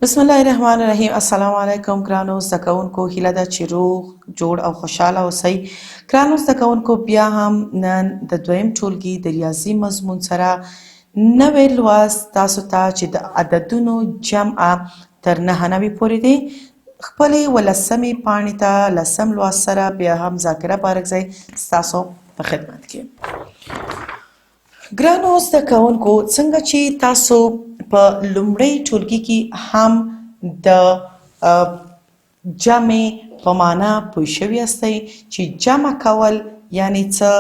بسم الله الرحمن الرحیم. السلام علیکم ګرانو زده کوونکو، هیله ده چې روغ جوړ او خوشحاله اوسئ. ګرانو زده کوونکو، بیا هم نن د دویم ټولګي د ریاضي مضمون سره نوی لوست تاسو ته چې د عددونو جمع تر 9 پورې دی خپلې 10مې پاڼې ته 10م لوست سره بیا هم ذاکره بارکزی ستاسو په خدمت کې. ګرانو زده کوونکو، څنګه چې تاسو په لومړۍ ټولګي کې هم د جمع په معنا پوه شوي یاستئ چې جمع کول یعنی څه.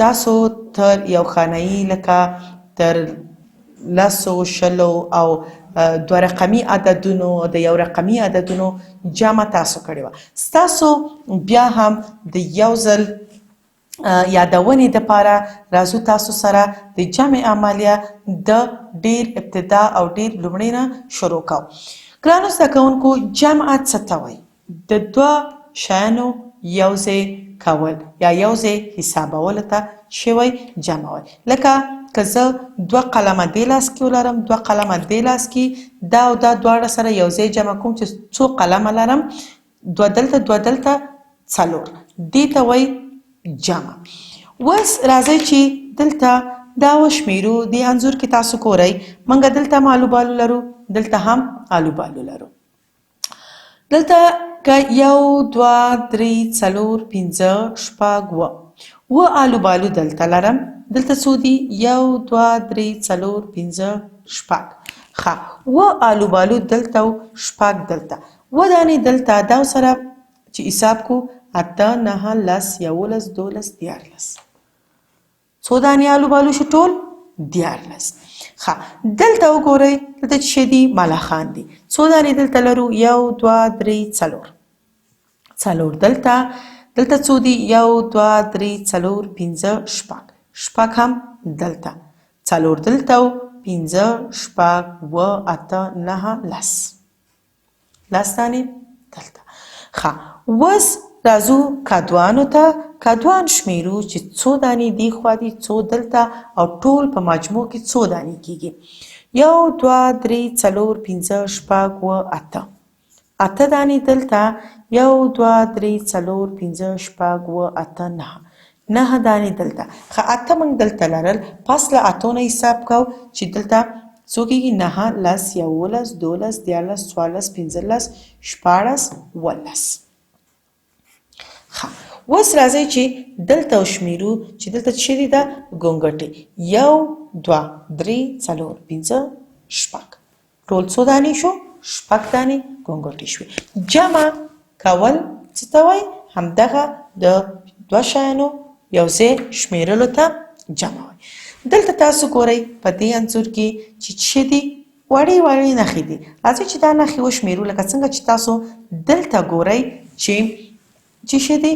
تاسو تر یو خانه‌ای لکه تر 10 شلو او 2 رقمي عددونو د یو رقمي عددونو جمع تاسو کړې وه. ستاسو بیا هم د یو ځل یادونې دپاره راځو تاسو سره د جمع عملیه د ډیر ابتدا او ډیر لومړی نه شروع کوو. ګرانو زده کوونکو، جمع څه ته وایي؟ د دوه شیانو یو ځای کول یا یو ځای حسابولو ته چې وایي جمع وایي. لکه که زه 2 قلمه دې لاس کې ولرم، 2 قلمه دې لاس کې، دا او دا دواړه سره یو ځای جمع کوم چې څو قلمه لرم، 2 دلته 2 دلته 4، دې ته وایي جمع. اوس راځئ چې دلته دا وشمیرو. دې انځور کې تاسو ګورئ، موږ دلته هم آلو بالو لرو، دلته هم آلو بالو لرو. دلته که 1 2 3 4 5 6 7 آلو بالو دلته لرم. دلته څو دي؟ 1 2 3 4 5 6. ښه، آلو بالو دلته او 6 دلته. دانې دلته دا سره چې حساب کو 8 9 10 11 12 14. څو دانې آلو بالو شو؟ ټول 14. ښه، دلته وګورئ، دلته چې دي ملخان دي. څو دانې دلته لرو؟ 1 2 3 4. 4 دلته. دلته څو دي؟ 1 2 3 4 5 6. 6 هم دلته. 4 دلته او 5 6 8 9 10. 10 دانې دلته. ښه، اوس راځو کدوانو ته. کدوان شمیرو چې څو دانې دی خوا دي، څو دلته، او ټول په مجموع کې څو دانې کیږي. 1 2 3 4 5 6 8. 8 دانې دلته. 1 2 3 4 5 6 8 9. 9 دانې دلته. ښه، 8 موږ دلته لرل. پس له 8 نه حساب کوو چې دلته څو کیږي؟ 9 10 11 12 13 14 15 16 17. ښه، اوس راځئ چې دلته وشمیرو چې دلته څه دي؟ ده ګونګټې. 1 2 3 4 5 6. ټول څو دانې شو؟ 6 دانې ګونګټې شوې. جمع کول څه ته وایي؟ همدغه د 2 شیانو یو ځای شمیرلو ته جمع وایي. دلته تاسو ګورئ په دې انځور کې چې څه دي؟ وړې وړې نښې دي. راځئ چې دا نښې وشمیرو. لکه څنګه چې تاسو دلته ګورئ چې څه دي؟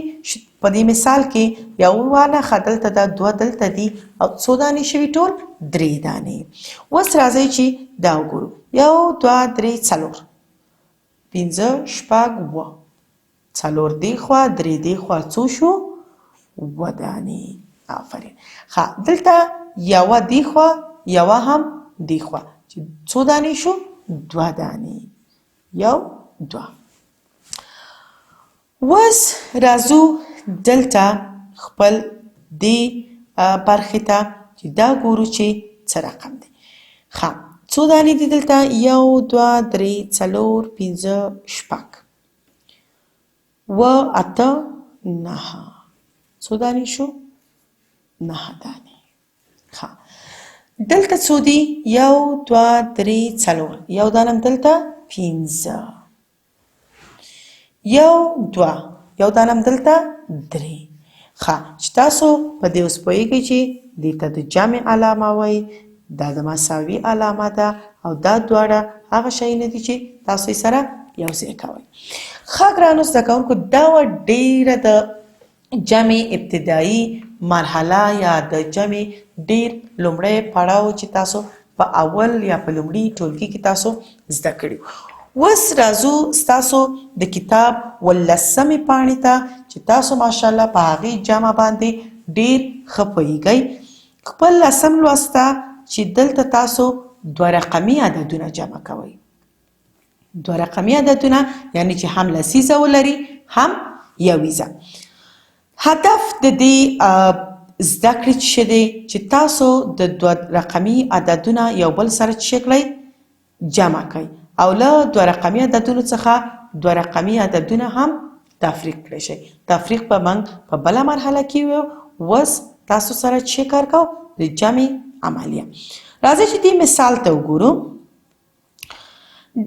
په دې مثال کې یو نښه دلته ده، 2 دلته دي، او څو دانې شوي؟ ټول 3 دانې. اوس راځئ چې دا وګورو. 1 2 3 4 5 6 7. 4 دې خوا، 3 دې خوا، څو شو؟ 7 دانې. آفرین. ښه، دلته 1 دې خوا، 1 هم دې خوا، چې څو دانې شو؟ 2 دانې. 1 2. اوس راځو دلته خپل دې برخې ته چې دا ګورو چې څه رقم دی. ښه، څو دانې دي دلته؟ 1 2 3 4 5 6 8 9. څو دانې شو؟ 9 دانې. ښه، دلته څو دي؟ 1 2 3 4. یو دانم دلته 15. 1 2. یو دانم دلته 3. ښه، چې تاسو په دې اوس پوهیږئ چې دې ته د جمع علامه وایي، دا د مساوي علامه ده، او دا دواړه هغه شیونه دي چې تاسو یې سره یو ځای کوئ. ښه ګرانو زده کوونکو، دا وه ډیره د جمع ابتدایي مرحله یا د جمع ډیر لومړی پړاو چې تاسو په اول یا په لومړي ټولګي کې تاسو زده کړي. اوس راځو ستاسو د کتاب 10مې پاڼې ته چې تاسو ماشاءالله په هغې جمع باندې ډیر ښه پوهیږئ. خپل 10م لوست ته چې دلته تاسو دوه رقمي عددونه جمع کوئ. دوه رقمي عددونه یعنی چې هم لسیزه ولري هم یویزه. هدف د دې زده کړې څه دی چې تاسو د دوه رقمي عددونه یو بل سره څه کړئ جمع کړئ او له دوه رقمي عددونو څخه دوه رقمي عددونه هم تفریق کړئ شئ. تفریق به موږ په بله مرحله کې ویو. اوس تاسو سره څه کار کوو د جمع عملیه. راځئ چې دې مثال ته وګورو.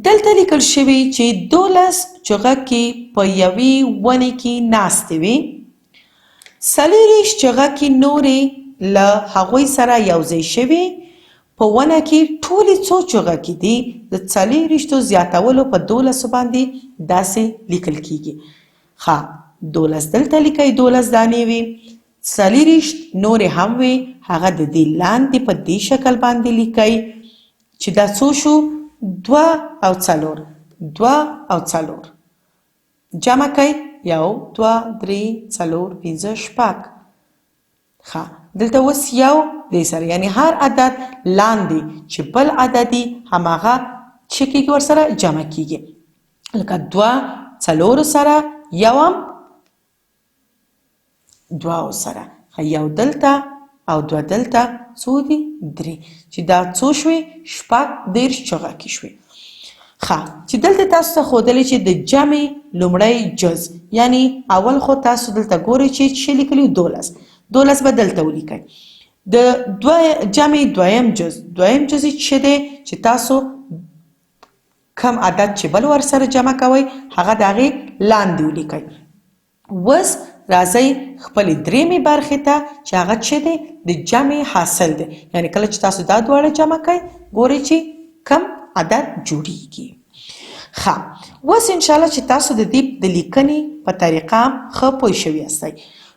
دلته لیکل شوي چې 12 چغکې په یوې ونې کې ناستې وي. 40 چغکې نورې له هغوی سره یوځای شوي. په ونه کې ټولې څو چغکې دي د 40 زیاتولو په 12 باندې داسې لیکل کیږي. ښه 12 دلته لیکئ 12 دانې وي. 40 نورې هم وي هغه د دې لاندې په دې شکل باندې لیکئ چې دا څو شو 2 او 4. 2 او 4 جمع کئ 1 2 3 4 5 6. ښه دلته اوس یو دې سره یعنی هر عدد لاندې چې بل عددي هماغه څه کېږي ورسره جمع کېږي. لکه 2 4 سره یوم 2 سره. ښه یو دلته او 2 دلته څو دي 3 چې دا څو شوي 14 چغکې شوي. ښه چې دلته تاسو ته ښودلی چې د جمع لومړی جز یعنی اول خو تاسو دلته ګورئ چې څه لیکلي 12 به دلته ولیکئ. د جمع دویم جز څه دی چې تاسو کم عدد چې بل ورسره جمع کوئ هغه د هغې لاندې ولیکئ. اوس راځئ خپلې درېیمې برخې ته چې هغه څه دی د جمع حاصل دی. یعنې کله چې تاسو دا دواړه جمع کوئ ګورئ چې کم عدد جوړیږي. ښه اوس انشاءالله چې تاسو د دې د لیکنې په طریقه ښه پوه شوي یاستئ.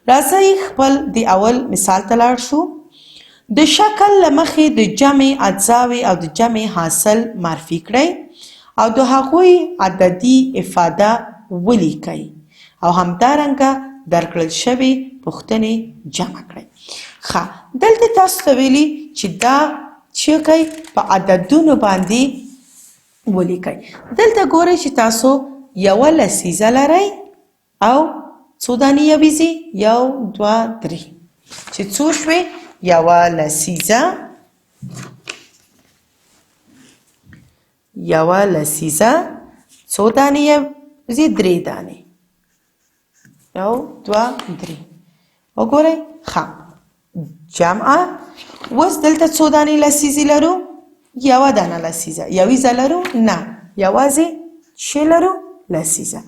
راځئ خپل د اول مثال ته لاړ شو. د شکل له مخې د جمع اجزاوې او د جمع حاصل معرفي کړئ او د هغوی عددي افاده ولیکئ او همدارنګه درکړل شوي پوښتنې جمع کړئ. ښه دلته تاسو ته ویلي چې دا څه کوئ په عددونو باندې ولیکئ. دلته ګورئ چې تاسو یوه لسیزه لرئ او څو دانې یویزې 1 2 3 چې څو شوې یوه لسیزه څو دانې یویزې 3 دانې 1 2 3 وګورئ. ښه جمعه. اوس دلته څو دانې لسیزې لرو؟ یوه دانه لسیزه. یویزه لرو؟ نه یوازې څه لرو؟ لسیزه.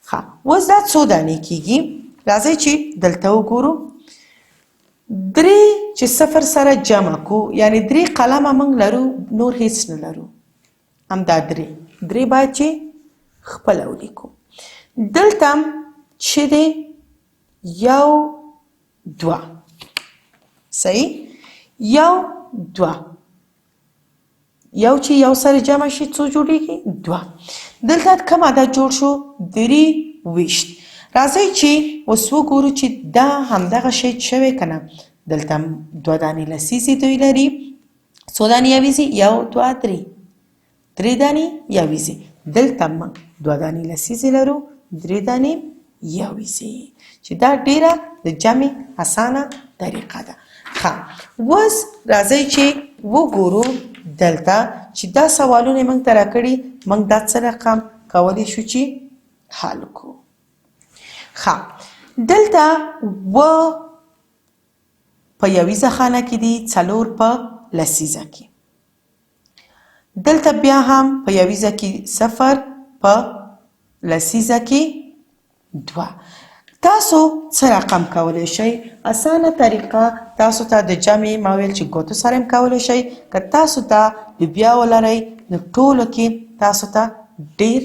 ښه اوس دا څو دانې کیږي؟ راځئ چې دلته وګورو. 3 چې 0 سره جمع کو یعنی 3 قلمه موږ لرو نور هیڅ نه لرو. همدا 3 باید چې خپله ولیکو. دلته څه دی 1 2 صحیح 1 2 یو چې یو سره جمع شي څو جوړیږي 2. دلته کوم عدد جوړ شو 23. راځئ چې اوس وګورو چې دا همدغه شی شوی که نه. دلته 2 دانې لسیزې دوی لري. څو دانې یویزې 1 2 3 3 دانې یویزې. دلته موږ 2 دانې لسیزې لرو 3 دانې یویزې چې دا ډیره د جمع اسانه طریقه ده. ښه اوس راځئ چې وګورو دلته چې دا سوالونه موږ ته راکړي موږ دا څه رقم کولی شو چې حل کړو. ښه دلته په یویزه خانه کې دي 4 په لسیزه کې. دلته بیا هم په یویزه کې 0 په لسیزه کې 2. تاسو څه رقم کولی شئ؟ اسانه طریقه تاسو ته د جمع ما ویل چې ګوتو سره هم کولی شئ. که تاسو دا لوبیا ولرئ نو ټولو کې تاسو ته ډیر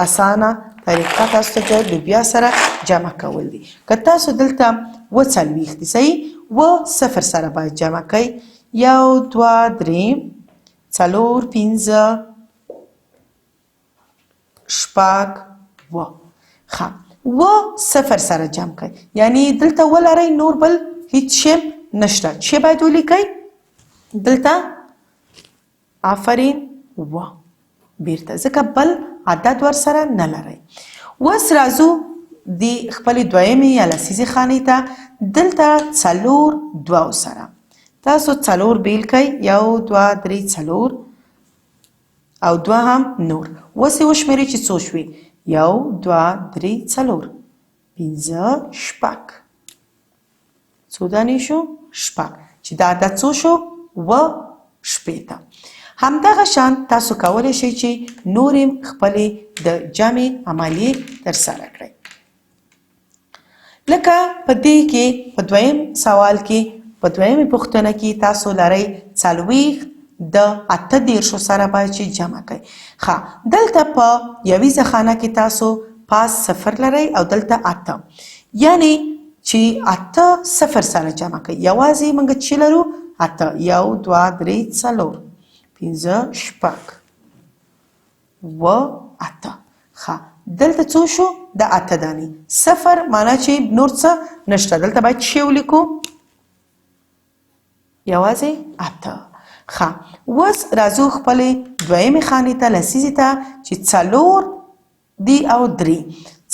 اسانه طریقه تاسو ته د لوبیا سره جمع کول دي. که تاسو دلته 40 دي صحیح 0 سره باید جمع کوئ 1 2 3 4 5 6 ښه 0 سره جمع کوئ یعنی دلته ولرئ نور بل هیڅ شی نشته. چې باید ولیکئ دلته آفرین و بیرته ځکه بل عدد ورسره نه لرئ. اوس راځو د خپلې دویمې یا لسیزې خانې ته. دلته څلور دوو سره تاسو څلور بیل کئ، 1 2 3 4 او دوه هم نور. اوس یې وشمېرئ چې څو شوې. 1 2 3 4 5 شپږ. څو دانې شو؟ شپږ. چې دا عدد څو شو؟ 20. همدغه شان تاسو کولی شئ چې نورې خپلې د جمع عملیې ترسره کړئ. لکه په دې کې په دویم سوال کې په دویمې پوښتنه کې تاسو لرئ 40 د 38 سره باید چې جمع کړئ. ښه، دلته په یویزه خانه کې تاسو پاس صفر لرئ او دلته 8، یعنی چې 8 صفر سره جمع کړئ. یوازې موږ چې لرو 8. 1 2 3 4 5 شپږ و 8. ښه، دلته څو شو؟ د 8 دانې. صفر معنا چې نور څه نشته، دلته باید چې ولیکو یوازې 8. ښه، اوس راځو خپلې دویمې خانې ته، لسیزې ته، چې 4 دي او 3.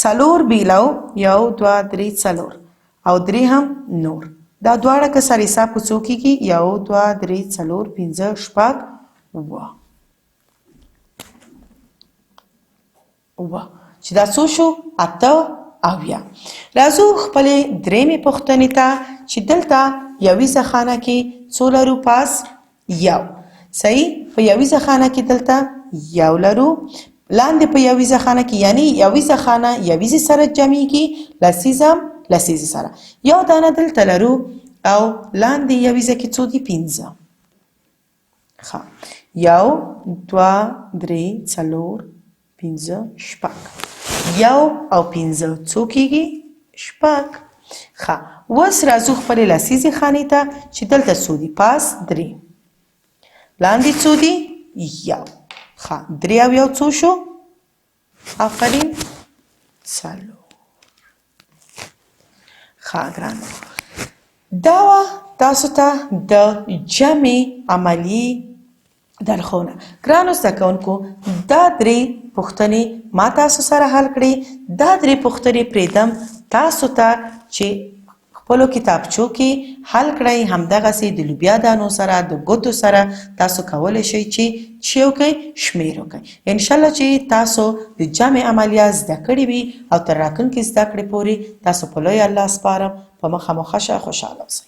4 بیلو 1 2 3 4 او 3 هم نور. دا دواړه که سره حساب کو څو کېږي؟ 1 2 3 4 5 شپږ و. چې دا څو شو؟ 8 اویا. راځو خپلې درېیمې پوښتنې ته، چې دلته یویزه خانه کې څو لرو؟ پاس 1. صحیح، په یویزه خانه کې دلته 1 لرو. لاندې په یویزه خانه کې، یعنی یویزه خانه یویزې سره جمعېږي، لسیزه لسیزې سره. 1 دانه دلته لرو او لاندې یویزه کې څو دي؟ 5. ښه، 1 2 3 4 5 شپږ. 1 او 5 څو کېږي؟ شپږ. ښه، اوس راځو خپلې لسیزې خانې ته، چې دلته څو دي؟ پاس 3. لاندې څو دي؟ 1. ښه، 3 او 1 څو شو؟ آفرین 4. ښه ګرانو، دا وه تاسو ته د جمع عملیې درخونه. ګرانو زده کوونکو، دا 3 پوښتنې ما تاسو سره حل کړې. دا 3 پوښتنې پرېږدم تاسو ته چې خپلو کتابچو کې حل کړئ. همدغسې د لوبیا دانو سره، د ګوتو سره تاسو کولی شئ چې وکئ؟ شمېر وکئ. انشاءالله چې تاسو د جمع عملیه زده کړې وي او تر راتلونکي زده کړې پورې تاسو په لوی الله سپارم. په مخه مو ښه شه، خوشحاله اوسئ.